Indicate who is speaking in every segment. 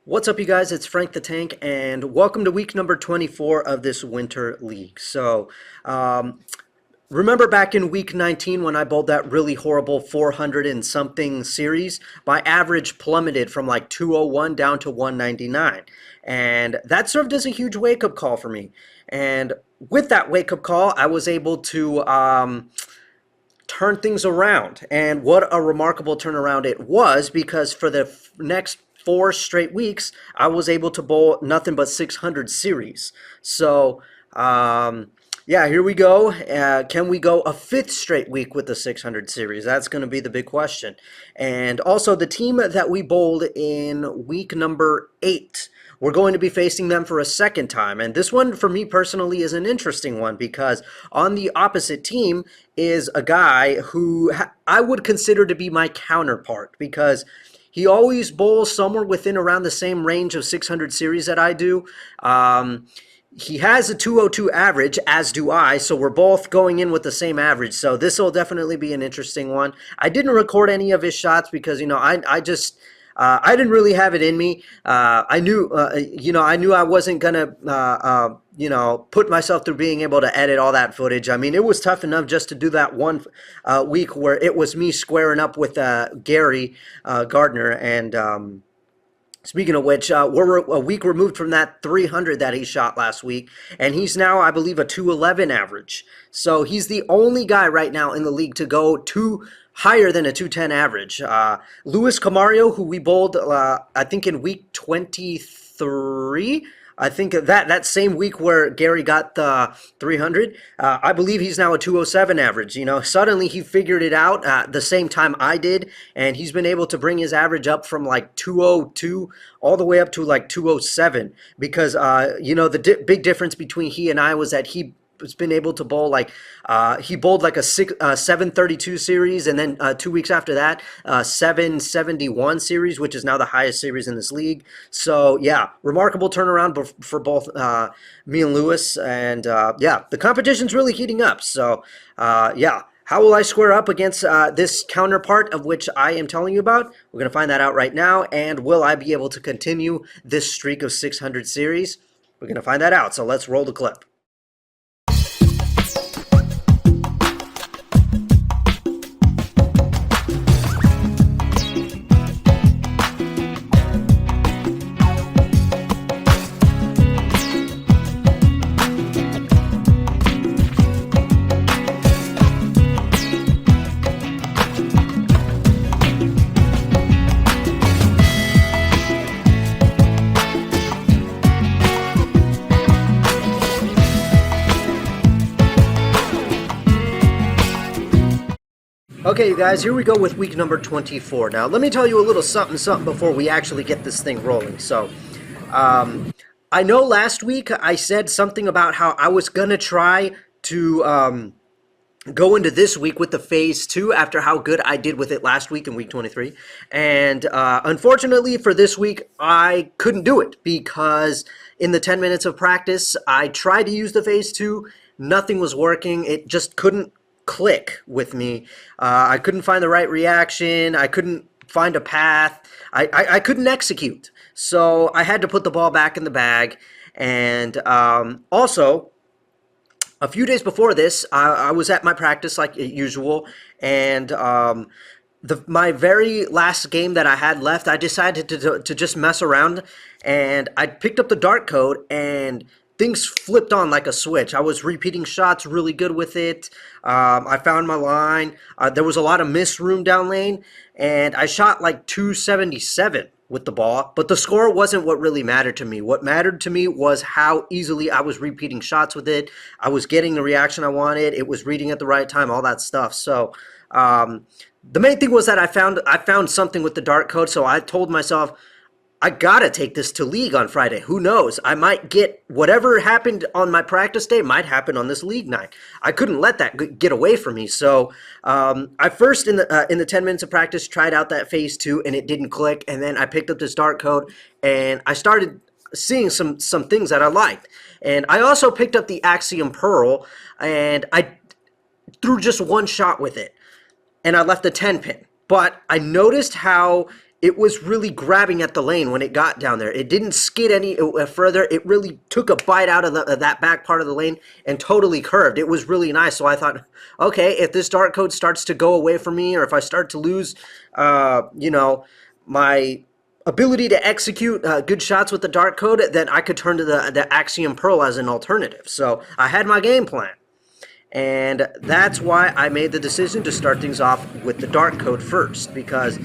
Speaker 1: What's up, you guys? It's Frank the Tank, and welcome to week number 24 of this winter league. Remember back in week 19 when I bowled that really horrible 400 and something series? My average plummeted from like 201 down to 199. And that served as a huge wake up call for me. And with that wake up call, I was able to turn things around. And what a remarkable turnaround it was, because for the next 4 straight weeks, I was able to bowl nothing but 600 series. So, yeah, here we go. Can we go a fifth straight week with the 600 series? That's going to be the big question. And also, the team that we bowled in week number 8, we're going to be facing them for a second time. And this one, for me personally, is an interesting one because on the opposite team is a guy who I would consider to be my counterpart, because he always bowls somewhere within around the same range of 600 series that I do. He has a 202 average, as do I, so we're both going in with the same average. So this will definitely be an interesting one. I didn't record any of his shots because, I didn't really have it in me. I knew I wasn't gonna, put myself through being able to edit all that footage. I mean, it was tough enough just to do that one week where it was me squaring up with Gary Gardner. And speaking of which, we're a week removed from that 300 that he shot last week, and he's now, I believe, a 211 average. So he's the only guy right now in the league to go higher than a 210 average. Luis Camario, who we bowled, I think in week 23, I think that same week where Gary got the 300, I believe he's now a 207 average. Suddenly he figured it out at the same time I did, and he's been able to bring his average up from like 202 all the way up to like 207, because big difference between he and I was that he has been able to bowl he bowled like a 732 series, and then 2 weeks after that 771 series, which is now the highest series in this league. So yeah, remarkable turnaround for both me and Lewis. And yeah, the competition's really heating up. So yeah, how will I square up against this counterpart of which I am telling you about? We're going to find that out right now. And will I be able to continue this streak of 600 series? We're going to find that out. So let's roll the clip. Okay, you guys, here we go with week number 24. Now, let me tell you a little something before we actually get this thing rolling. So, I know last week I said something about how I was going to try to go into this week with the phase 2 after how good I did with it last week in week 23. And unfortunately for this week, I couldn't do it because in the 10 minutes of practice, I tried to use the phase 2. Nothing was working. It just couldn't click with me. I couldn't find the right reaction. I couldn't find a path. I couldn't execute. So I had to put the ball back in the bag. And also, a few days before this, I was at my practice like usual, and my very last game that I had left, I decided to just mess around, and I picked up the dart code, and things flipped on like a switch. I was repeating shots really good with it. I found my line. There was a lot of miss room down lane, and I shot like 277 with the ball, but the score wasn't what really mattered to me. What mattered to me was how easily I was repeating shots with it. I was getting the reaction I wanted. It was reading at the right time, all that stuff. So the main thing was that I found something with the dart code, so I told myself, I gotta take this to league on Friday. Who knows? I might get whatever happened on my practice day might happen on this league night. I couldn't let that get away from me. So I first in the 10 minutes of practice tried out that phase 2 and it didn't click. And then I picked up this dart code and I started seeing some things that I liked. And I also picked up the Axiom Pearl and I threw just one shot with it and I left a 10 pin. But I noticed how it was really grabbing at the lane when it got down there. It didn't skid any further. It really took a bite out of that back part of the lane and totally curved. It was really nice. So I thought, okay, if this dart code starts to go away from me, or if I start to lose, you know, my ability to execute good shots with the dart code, then I could turn to the Axiom Pearl as an alternative. So I had my game plan. And that's why I made the decision to start things off with the dart code first, because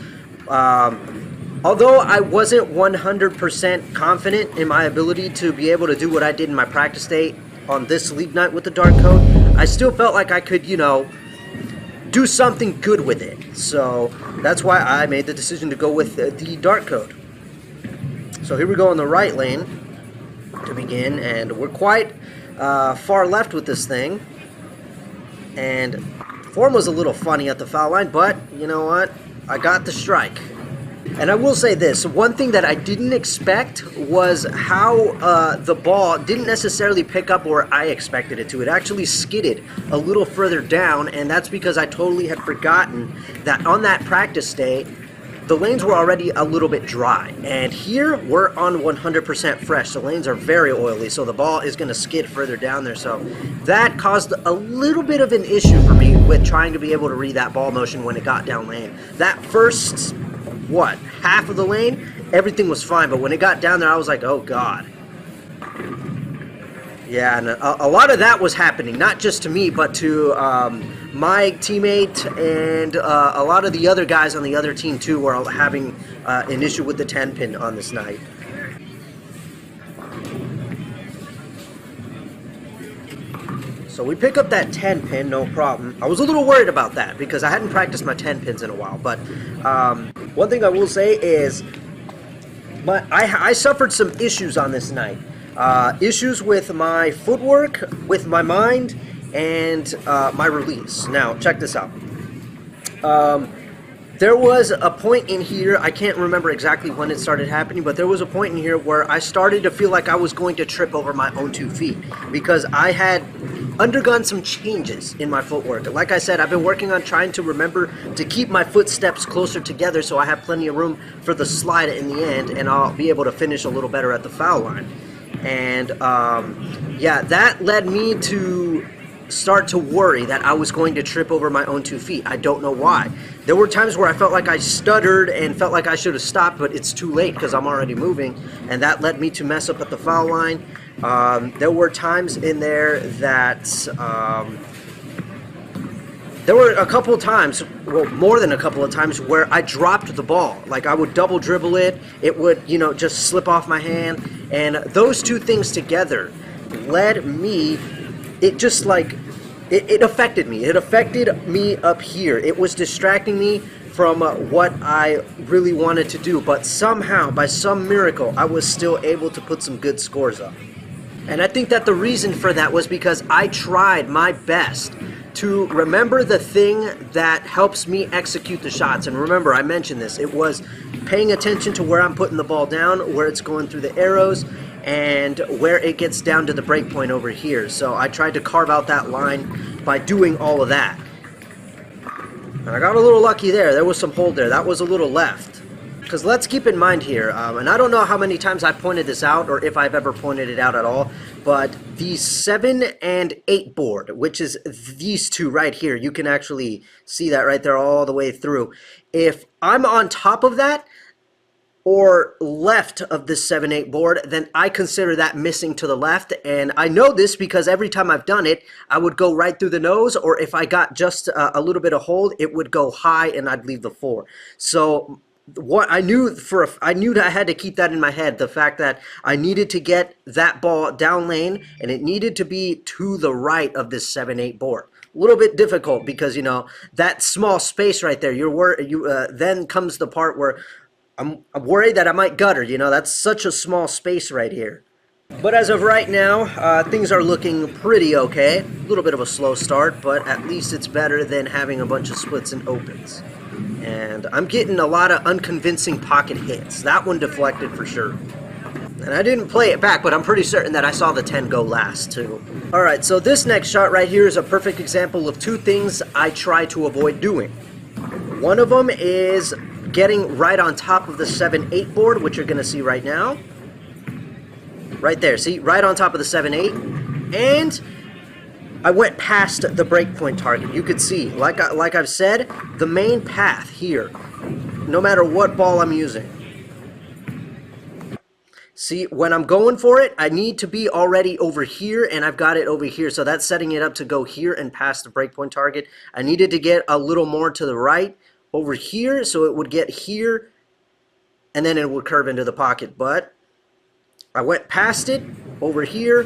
Speaker 1: although I wasn't 100% confident in my ability to be able to do what I did in my practice day on this league night with the dart code, I still felt like I could, you know, do something good with it. So that's why I made the decision to go with the dart code. So here we go in the right lane to begin, and we're quite far left with this thing. And form was a little funny at the foul line, but you know what? I got the strike. And I will say this, one thing that I didn't expect was how the ball didn't necessarily pick up where I expected it to. It actually skidded a little further down, and that's because I totally had forgotten that on that practice day, the lanes were already a little bit dry. And here, we're on 100% fresh. The lanes are very oily, so the ball is going to skid further down there. So that caused a little bit of an issue for me with trying to be able to read that ball motion when it got down lane. That first, half of the lane, everything was fine. But when it got down there, I was like, oh, God. Yeah, and a lot of that was happening, not just to me, but to my teammate and a lot of the other guys on the other team, too, were having an issue with the 10-pin on this night. So we pick up that 10-pin, no problem. I was a little worried about that because I hadn't practiced my 10-pins in a while. But one thing I will say is I suffered some issues on this night. Issues with my footwork, with my mind, and my release. Now, check this out. There was a point in here, I can't remember exactly when it started happening, but there was a point in here where I started to feel like I was going to trip over my own 2 feet because I had undergone some changes in my footwork. Like I said, I've been working on trying to remember to keep my footsteps closer together so I have plenty of room for the slide in the end, and I'll be able to finish a little better at the foul line. And yeah, that led me to start to worry that I was going to trip over my own 2 feet. I don't know why. There were times where I felt like I stuttered and felt like I should have stopped, but it's too late because I'm already moving, and that led me to mess up at the foul line. There were times in there that there were a couple of times, well, more than a couple of times, where I dropped the ball. Like I would double dribble it, it would, you know, just slip off my hand, and those two things together led me, it just like, it affected me. It affected me up here. It was distracting me from what I really wanted to do, but somehow, by some miracle, I was still able to put some good scores up. And I think that the reason for that was because I tried my best to remember the thing that helps me execute the shots. And remember, I mentioned this, it was paying attention to where I'm putting the ball down, where it's going through the arrows, and where it gets down to the break point over here. So I tried to carve out that line by doing all of that. And I got a little lucky there. There was some hold there. That was a little left. Because let's keep in mind here, and I don't know how many times I pointed this out or if I've ever pointed it out at all, but the 7 and 8 board, which is these two right here, you can actually see that right there all the way through. If I'm on top of that or left of the 7-8 board, then I consider that missing to the left, and I know this because every time I've done it, I would go right through the nose, or if I got just a little bit of hold, it would go high and I'd leave the 4. So what I knew that I had to keep that in my head, the fact that I needed to get that ball down lane and it needed to be to the right of this 7-8 board. A little bit difficult because, you know, that small space right there, then comes the part where I'm worried that I might gutter, you know, that's such a small space right here. But as of right now, things are looking pretty okay. A little bit of a slow start, but at least it's better than having a bunch of splits and opens. And I'm getting a lot of unconvincing pocket hits. That one deflected for sure. And I didn't play it back, but I'm pretty certain that I saw the 10 go last too. Alright, so this next shot right here is a perfect example of two things I try to avoid doing. One of them is getting right on top of the 7-8 board, which you're going to see right now. Right there, see? Right on top of the 7-8. And I went past the breakpoint target. You could see, like I've said, the main path here, no matter what ball I'm using. See, when I'm going for it, I need to be already over here, and I've got it over here. So that's setting it up to go here and past the breakpoint target. I needed to get a little more to the right over here, so it would get here, and then it would curve into the pocket. But I went past it, over here,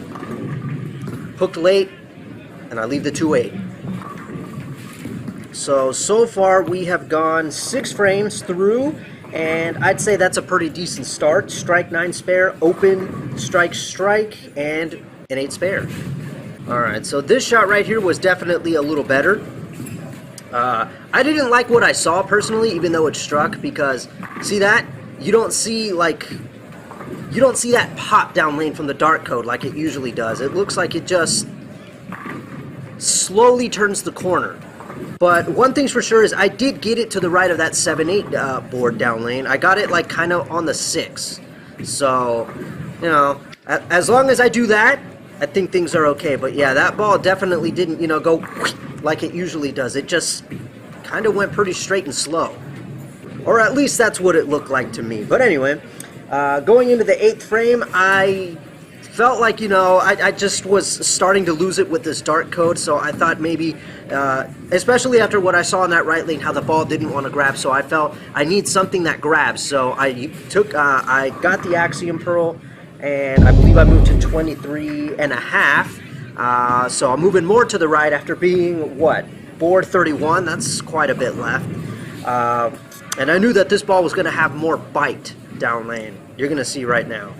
Speaker 1: hooked late, and I leave the 2-8. So far we have gone 6 frames through, and I'd say that's a pretty decent start. Strike 9 spare, open, strike, and an 8 spare. Alright, so this shot right here was definitely a little better. I didn't like what I saw personally, even though it struck, because, see that? You don't see that pop down lane from the dart code like it usually does. It looks like it just slowly turns the corner. But one thing's for sure is I did get it to the right of that 7-8 board down lane. I got it like kind of on the 6. So, you know, as long as I do that, I think things are okay. But yeah, that ball definitely didn't, you know, go like it usually does. It just kind of went pretty straight and slow. Or at least that's what it looked like to me. But anyway, going into the 8th frame, I felt like, you know, I just was starting to lose it with this dart code, so I thought maybe, especially after what I saw in that right lane, how the ball didn't want to grab, so I felt I need something that grabs. So I got the Axiom Pearl, and I believe I moved to 23.5, so I'm moving more to the right after being, what, board 31, that's quite a bit left, and I knew that this ball was going to have more bite down lane. You're going to see right now.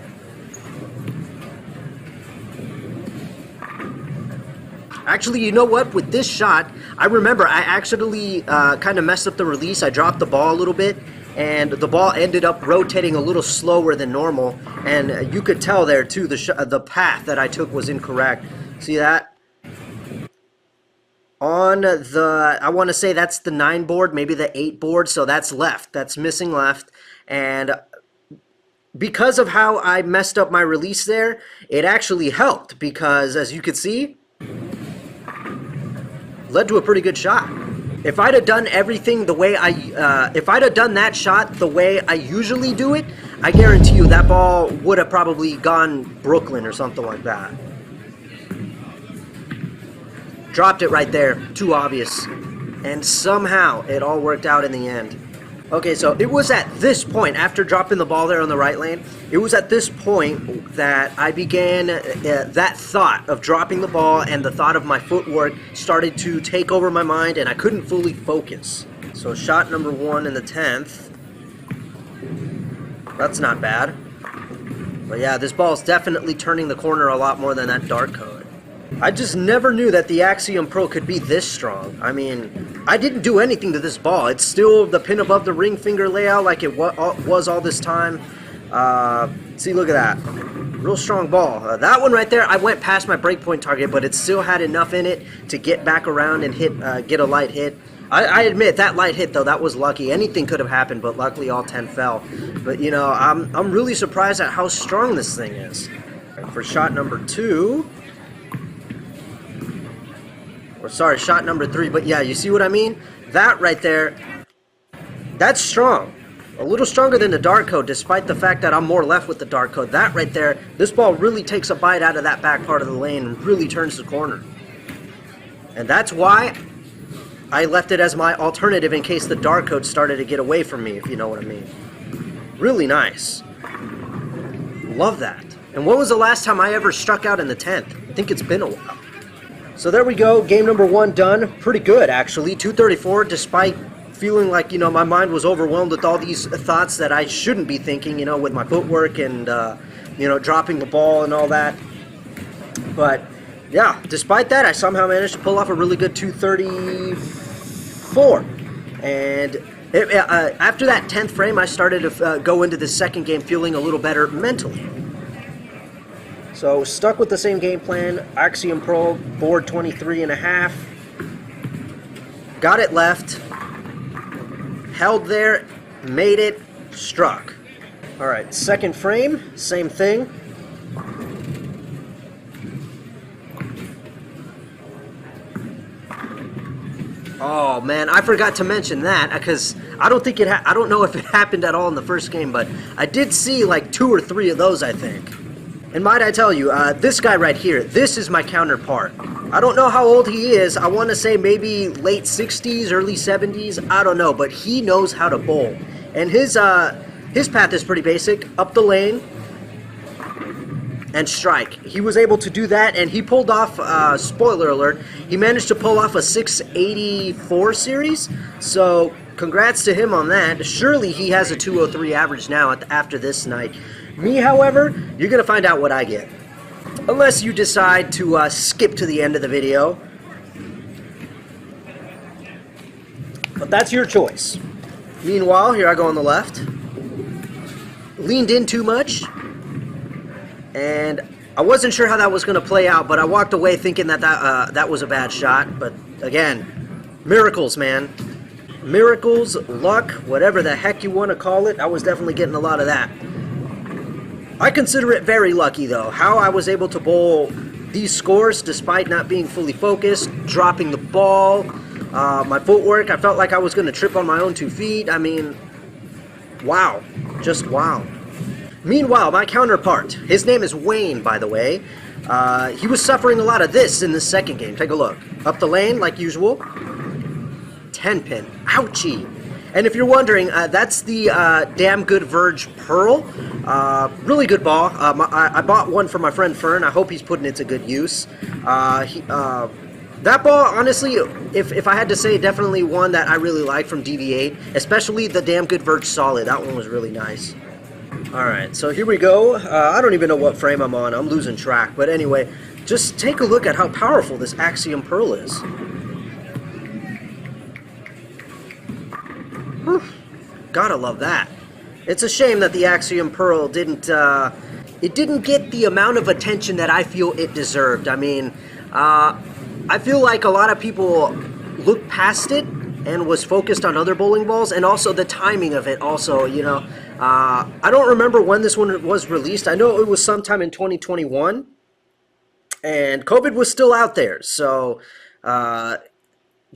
Speaker 1: Actually, you know what? With this shot, I remember I actually kind of messed up the release. I dropped the ball a little bit, and the ball ended up rotating a little slower than normal. And you could tell there, too, the path that I took was incorrect. See that? On the, I want to say that's the 9 board, maybe the 8 board, so that's left. That's missing left. And because of how I messed up my release there, it actually helped because, as you can see, led to a pretty good shot. If I'd have done everything the way if I'd have done that shot the way I usually do it, I guarantee you that ball would have probably gone Brooklyn or something like that. Dropped it right there, too obvious. And somehow it all worked out in the end. Okay, so it was at this point, after dropping the ball there on the right lane, it was at this point that I began, that thought of dropping the ball and the thought of my footwork started to take over my mind, and I couldn't fully focus. So shot number 1 in the 10th. That's not bad. But yeah, this ball is definitely turning the corner a lot more than that dart code. I just never knew that the Axiom Pro could be this strong. I mean, I didn't do anything to this ball. It's still the pin above the ring finger layout like it was all this time. See, look at that. Real strong ball. That one right there, I went past my breakpoint target, but it still had enough in it to get back around and get a light hit. I admit, that light hit, though, that was lucky. Anything could have happened, but luckily all 10 fell. But, you know, I'm really surprised at how strong this thing is. For shot number 2... Or sorry, shot number 3, but yeah, you see what I mean? That right there, that's strong. A little stronger than the dart code, despite the fact that I'm more left with the dart code. That right there, this ball really takes a bite out of that back part of the lane and really turns the corner. And that's why I left it as my alternative in case the dart code started to get away from me, if you know what I mean. Really nice. Love that. And when was the last time I ever struck out in the 10th? I think it's been a while. So there we go, game number 1 done. Pretty good, actually. 234, despite feeling like, you know, my mind was overwhelmed with all these thoughts that I shouldn't be thinking, you know, with my footwork and, you know, dropping the ball and all that. But, yeah, despite that, I somehow managed to pull off a really good 234. And after that 10th frame, I started to go into the second game feeling a little better mentally. So, stuck with the same game plan, Axiom Pro, board 23.5. Got it left, held there, Made it. Struck. All right, second frame, same thing. Oh man, I forgot to mention that because I don't think I don't know if it happened at all in the first game, but I did see like 2 or 3 of those, I think. And might I tell you, this guy right here, this is my counterpart. I don't know how old he is. I want to say maybe late 60s, early 70s. I don't know, but he knows how to bowl. And his path is pretty basic. Up the lane and strike. He was able to do that, and he pulled off, spoiler alert, he managed to pull off a 684 series. So congrats to him on that. Surely he has a 203 average now after this night. Me, however, you're going to find out what I get. Unless you decide to skip to the end of the video. But that's your choice. Meanwhile, here I go on the left. Leaned in too much. And I wasn't sure how that was going to play out, but I walked away thinking that was a bad shot. But again, miracles, man. Miracles, luck, whatever the heck you want to call it. I was definitely getting a lot of that. I consider it very lucky, though, how I was able to bowl these scores despite not being fully focused, dropping the ball, my footwork. I felt like I was going to trip on my own 2 feet. I mean, wow. Just wow. Meanwhile, my counterpart, his name is Wayne, by the way. He was suffering a lot of this in the second game. Take a look. Up the lane, like usual. 10-pin. Ouchie. And if you're wondering, that's the Damn Good Verge Pearl. Really good ball. I bought one for my friend Fern. I hope he's putting it to good use. That ball, honestly, if I had to say, definitely one that I really like from DV8, especially the Damn Good Verge Solid. That one was really nice. Alright, so here we go. I don't even know what frame I'm on. I'm losing track. But anyway, just take a look at how powerful this Axiom Pearl is. Whew. Gotta love that. It's a shame that the Axiom Pearl didn't get the amount of attention that I feel it deserved. I mean, I feel like a lot of people looked past it and was focused on other bowling balls, and also the timing of it also, you know. I don't remember when this one was released. I know it was sometime in 2021, and COVID was still out there, so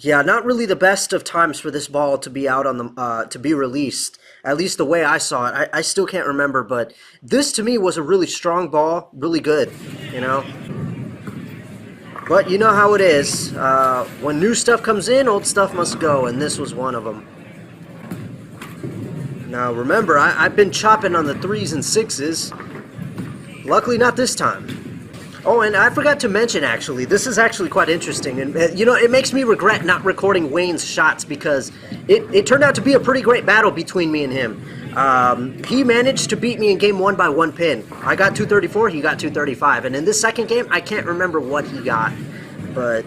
Speaker 1: yeah, not really the best of times for this ball to be out on the to be released. At least the way I saw it. I still can't remember, but this to me was a really strong ball, really good, you know. But you know how it is. When new stuff comes in, old stuff must go, and this was one of them. Now remember, I've been chopping on the 3s and 6s. Luckily not this time. Oh, and I forgot to mention, actually, this is actually quite interesting. And, you know, it makes me regret not recording Wayne's shots because it turned out to be a pretty great battle between me and him. He managed to beat me in game 1 by 1 pin. I got 234, he got 235. And in this second game, I can't remember what he got. But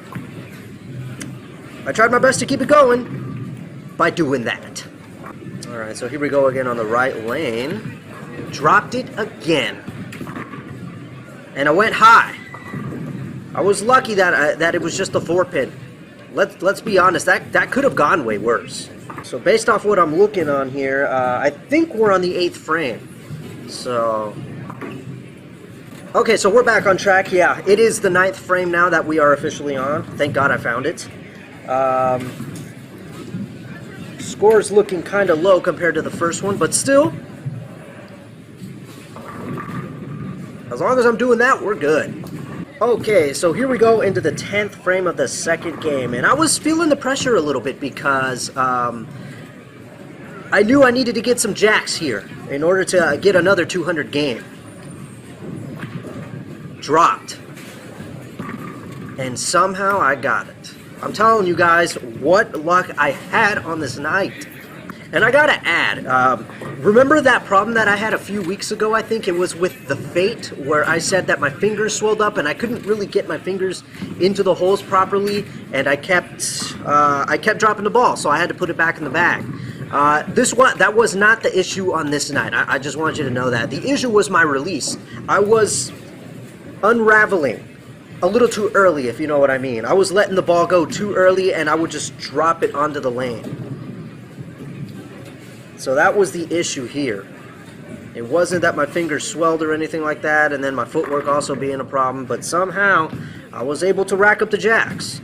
Speaker 1: I tried my best to keep it going by doing that. Alright, so here we go again on the right lane. Dropped it again. And I went high. I was lucky that it was just a 4-pin. Let's be honest, that could have gone way worse. So based off what I'm looking on here, I think we're on the 8th frame. So okay, so we're back on track. Yeah, it is the 9th frame now that we are officially on. Thank God I found it. Score's looking kind of low compared to the first one, but still, as long as I'm doing that, we're good. Okay, so here we go into the 10th frame of the second game, and I was feeling the pressure a little bit because I knew I needed to get some jacks here in order to get another 200 game. Dropped. And somehow I got it. I'm telling you guys what luck I had on this night. And I gotta add, remember that problem that I had a few weeks ago? I think it was with the Fate, where I said that my fingers swelled up and I couldn't really get my fingers into the holes properly, and I kept dropping the ball, so I had to put it back in the bag. That was not the issue on this night. I just want you to know that. The issue was my release. I was unraveling a little too early, if you know what I mean. I was letting the ball go too early, and I would just drop it onto the lane. So that was the issue here. It wasn't that my fingers swelled or anything like that, and then my footwork also being a problem, but somehow I was able to rack up the jacks.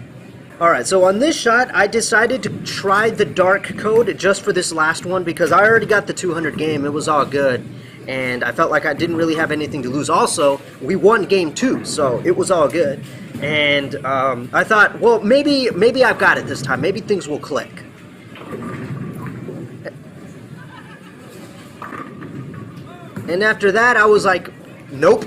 Speaker 1: Alright, so on this shot, I decided to try the dark code just for this last one because I already got the 200 game. It was all good, and I felt like I didn't really have anything to lose. Also, we won game 2, so it was all good. And I thought, well, maybe I've got it this time. Maybe things will click. And after that, I was like, nope.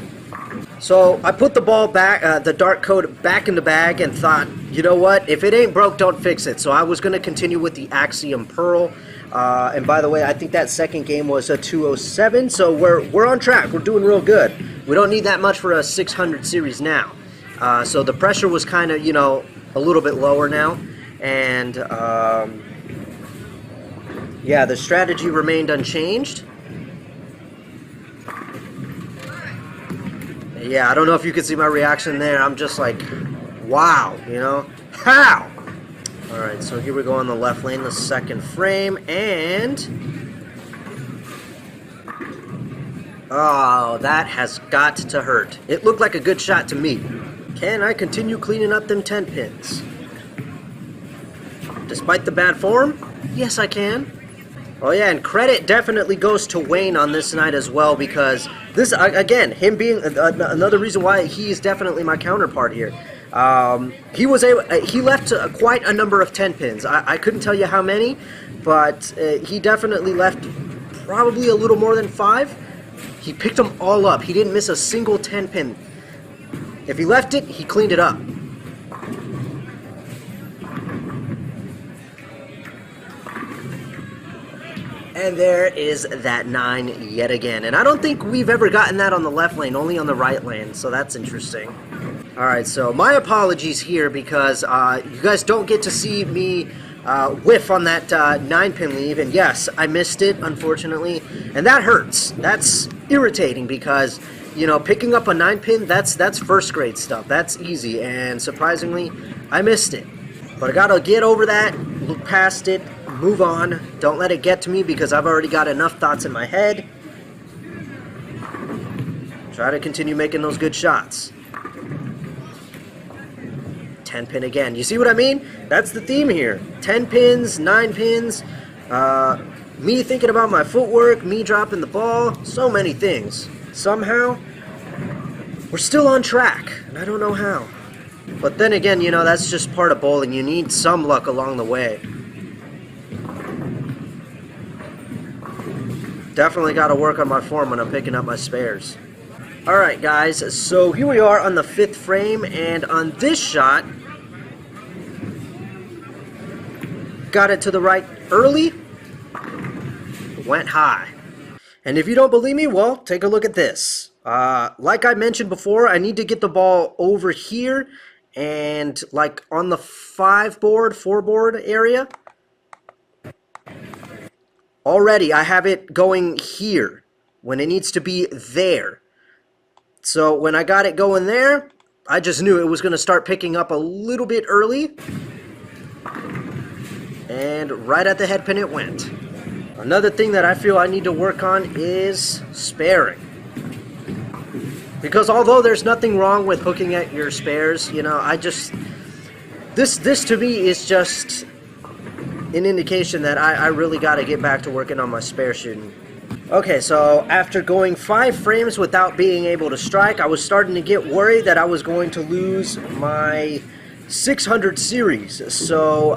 Speaker 1: So I put the ball back, the dark code back in the bag and thought, you know what? If it ain't broke, don't fix it. So I was going to continue with the Axiom Pearl. And by the way, I think that second game was a 207. So we're on track. We're doing real good. We don't need that much for a 600 series now. So the pressure was kind of, you know, a little bit lower now. And yeah, the strategy remained unchanged. Yeah, I don't know if you could see my reaction there. I'm just like, wow, you know? How? Alright, so here we go on the left lane, the second frame, and... oh, that has got to hurt. It looked like a good shot to me. Can I continue cleaning up them 10 pins? Despite the bad form? Yes, I can. Oh yeah, and credit definitely goes to Wayne on this night as well, because this, again, him being another reason why he is definitely my counterpart here. He left quite a number of 10 pins. I couldn't tell you how many, but he definitely left probably a little more than 5. He picked them all up. He didn't miss a single 10 pin. If he left it, he cleaned it up. And there is that 9 yet again. And I don't think we've ever gotten that on the left lane, only on the right lane. So that's interesting. Alright, so my apologies here because you guys don't get to see me whiff on that 9-pin leave. And yes, I missed it, unfortunately. And that hurts. That's irritating because, you know, picking up a 9-pin, that's first grade stuff. That's easy. And surprisingly, I missed it. But I gotta get over that, look past it, move on. Don't let it get to me because I've already got enough thoughts in my head. Try to continue making those good shots. 10 pin again. You see what I mean? That's the theme here. 10 pins, 9 pins, me thinking about my footwork, me dropping the ball, so many things. Somehow, we're still on track, and I don't know how. But then again, you know, that's just part of bowling. You need some luck along the way. Definitely got to work on my form when I'm picking up my spares. Alright guys, so here we are on the 5th frame, and on this shot, got it to the right early, went high. And if you don't believe me, well, take a look at this. Like I mentioned before, I need to get the ball over here, and like on the 4 board area. Already, I have it going here when it needs to be there. So when I got it going there, I just knew it was going to start picking up a little bit early. And right at the head pin it went. Another thing that I feel I need to work on is sparing. Because although there's nothing wrong with hooking at your spares, you know, I just... This to me is just an indication that I really got to get back to working on my spare shooting. Okay, so after going 5 frames without being able to strike, I was starting to get worried that I was going to lose my 600 series. So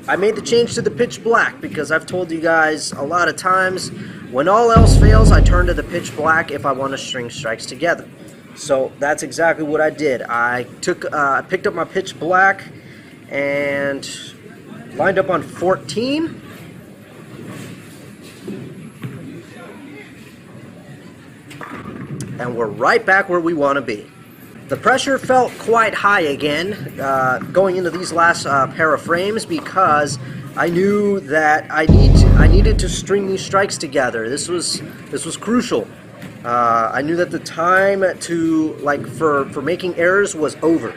Speaker 1: I made the change to the pitch black because I've told you guys a lot of times when all else fails, I turn to the pitch black if I want to string strikes together. So that's exactly what I did. I picked up my pitch black and lined up on 14. And we're right back where we want to be. The pressure felt quite high again going into these last pair of frames because I knew that I needed to string these strikes together. This was crucial. I knew that the time for making errors was over.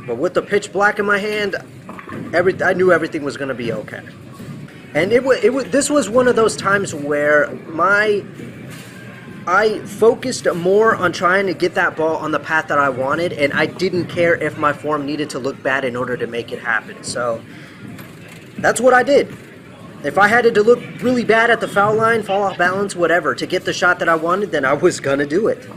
Speaker 1: But with the pitch black in my hand, I knew everything was going to be okay. And this was one of those times where I focused more on trying to get that ball on the path that I wanted, and I didn't care if my form needed to look bad in order to make it happen. So that's what I did. If I had to look really bad at the foul line, fall off balance, whatever, to get the shot that I wanted, then I was going to do it.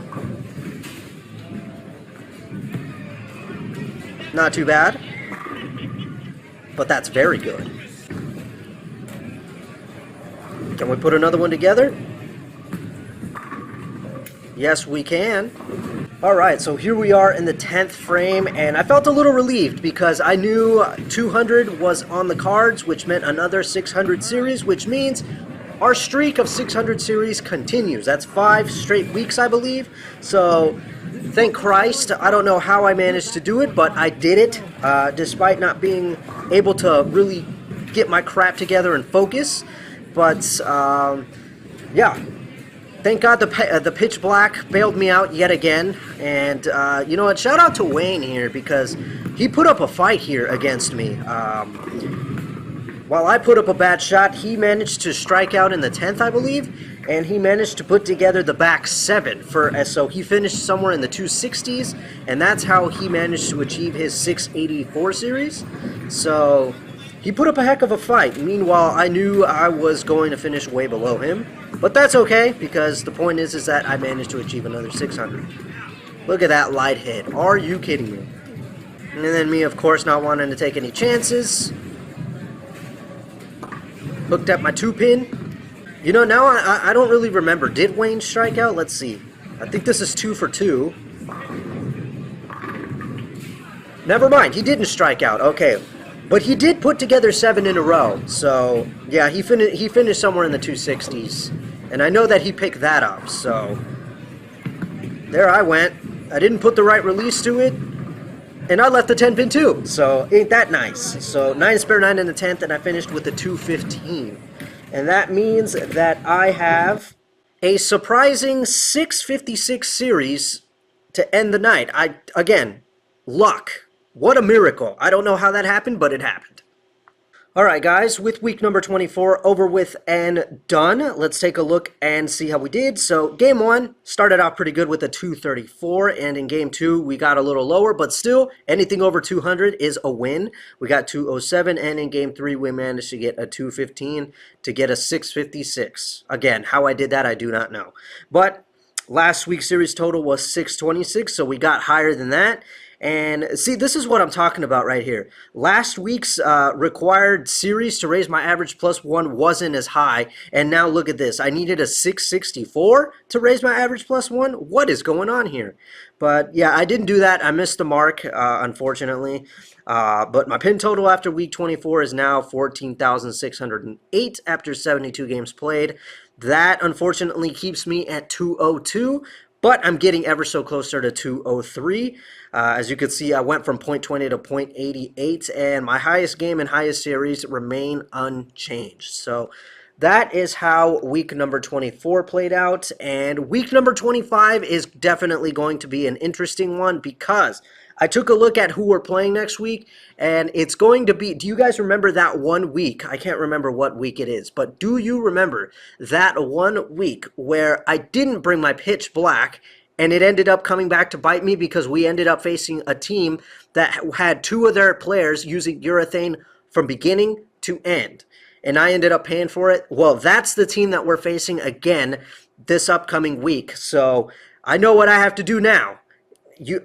Speaker 1: Not too bad, but that's very good. Can we put another one together? Yes, we can. Alright, so here we are in the 10th frame, and I felt a little relieved because I knew 200 was on the cards, which meant another 600 series, which means our streak of 600 series continues. That's 5 straight weeks, I believe. So, thank Christ. I don't know how I managed to do it, but I did it, despite not being able to really get my crap together and focus. But, yeah. Thank God the pitch black bailed me out yet again. And, you know what, shout out to Wayne here because he put up a fight here against me. While I put up a bad shot, he managed to strike out in the 10th, I believe. And he managed to put together the back 7. So he finished somewhere in the 260s. And that's how he managed to achieve his 684 series. So he put up a heck of a fight. Meanwhile, I knew I was going to finish way below him. But that's okay, because the point is that I managed to achieve another 600. Look at that light hit. Are you kidding me? And then me, of course, not wanting to take any chances. Hooked up my 2-pin. You know, now I don't really remember. Did Wayne strike out? Let's see. I think this is 2 for 2. Never mind, he didn't strike out. Okay. But he did put together 7 in a row. So, yeah, he finished somewhere in the 260s. And I know that he picked that up, so there I went. I didn't put the right release to it, and I left the 10-pin too, so ain't that nice? So 9 spare 9 in the 10th, and I finished with the 215. And that means that I have a surprising 656 series to end the night. Again, luck. What a miracle. I don't know how that happened, but it happened. Alright guys, with week number 24 over with and done, let's take a look and see how we did. So game 1 started off pretty good with a 234, and in game 2 we got a little lower, but still anything over 200 is a win. We got 207, and in game 3 we managed to get a 215 to get a 656. Again, how I did that I do not know. But last week's series total was 626, so we got higher than that. And see, this is what I'm talking about right here. Last week's required series to raise my average +1 wasn't as high, and now look at this. I needed a 664 to raise my average +1. What is going on here? But yeah, I didn't do that. I missed the mark, unfortunately. But my pin total after week 24 is now 14,608 after 72 games played. That, unfortunately, keeps me at 202. But I'm getting ever so closer to 203. As you can see, I went from 0.20 to 0.88, and my highest game and highest series remain unchanged. So that is how week number 24 played out. And week number 25 is definitely going to be an interesting one because I took a look at who we're playing next week, and it's going to be, do you guys remember that one week? I can't remember what week it is, but do you remember that one week where I didn't bring my pitch black, and it ended up coming back to bite me because we ended up facing a team that had 2 of their players using urethane from beginning to end, and I ended up paying for it? Well, that's the team that we're facing again this upcoming week, so I know what I have to do now.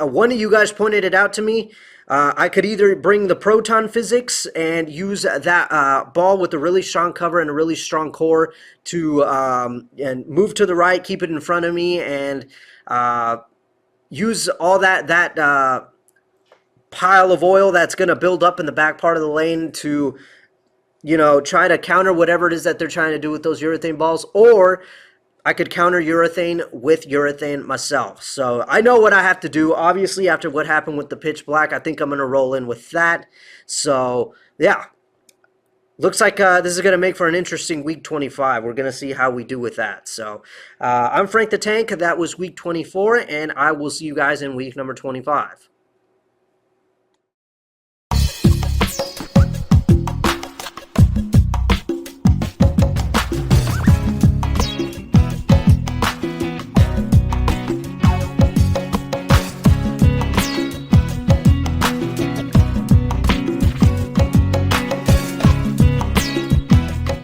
Speaker 1: One of you guys pointed it out to me. I could either bring the proton physics and use that ball with a really strong cover and a really strong core to and move to the right, keep it in front of me, and use all that pile of oil that's going to build up in the back part of the lane to, you know, try to counter whatever it is that they're trying to do with those urethane balls, or I could counter urethane with urethane myself. So I know what I have to do. Obviously, after what happened with the pitch black, I think I'm going to roll in with that. So, yeah. Looks like this is going to make for an interesting week 25. We're going to see how we do with that. So, I'm Frank the Tank. That was week 24, and I will see you guys in week number 25.